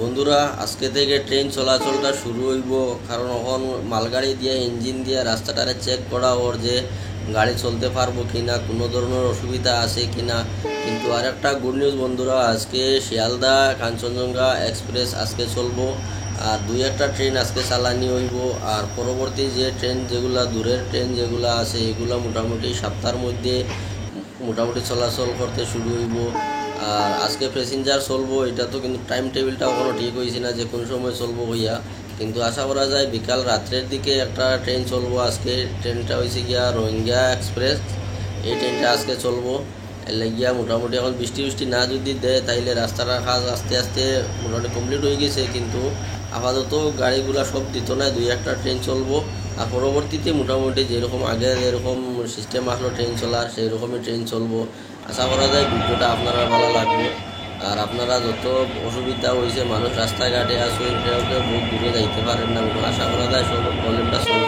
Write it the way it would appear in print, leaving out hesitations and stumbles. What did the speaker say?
বন্ধুরা আজকে থেকে ট্রেন চলাচলটা শুরু হইব। কারণ এখন মালগাড়ি দিয়ে ইঞ্জিন দিয়ে রাস্তাটারে চেক করা ওর যে গাড়ি চলতে পারবো কিনা, কোনো ধরনের অসুবিধা আছে কিনা। কিন্তু আর একটা গুড নিউজ বন্ধুরা, আজকে শিয়ালদা কাঞ্চনজঙ্ঘা এক্সপ্রেস আজকে চলবো। আর দুই একটা ট্রেন আজকে চালানি হইব। আর পরবর্তী যে ট্রেন যেগুলা দূরের ট্রেন যেগুলা আছে এগুলা মোটামুটি সপ্তাহের মধ্যে মোটামুটি চলাচল করতে শুরু হইব। আর আজকে প্যাসেঞ্জার চলবো, এটা তো কিন্তু টাইম টেবিলটা এখনও ঠিক হয়েছে না যে কোন সময় চলবো হইয়া। কিন্তু আশা করা যায় বিকাল রাত্রের দিকে একটা ট্রেন চলবো। আজকে ট্রেনটা হয়েছে গিয়া রোহিঙ্গা এক্সপ্রেস, এই ট্রেনটা আজকে চলবো। এর গিয়া মোটামুটি এখন বৃষ্টি বৃষ্টি না যদি দেয় তাইলে রাস্তাটার কাজ আস্তে আস্তে মোটামুটি কমপ্লিট হয়ে গেছে। কিন্তু আপাতত গাড়িগুলা সব দিত না, দুই একটা ট্রেন চলবো। আর পরবর্তীতে মোটামুটি যেরকম আগে যেরকম সিস্টেম আসলো ট্রেন চলার, সেই রকমই ট্রেন চলবো। আশা করা যায় ভিডিওটা আপনারা ভালো লাগবে। আর আপনারা যত অসুবিধা হয়েছে, মানুষ রাস্তাঘাটে আসুন, কেউ কেউ বহু দূরে যাইতে পারেন না, আশা করা যায় সব প্রবলেমটা সলভ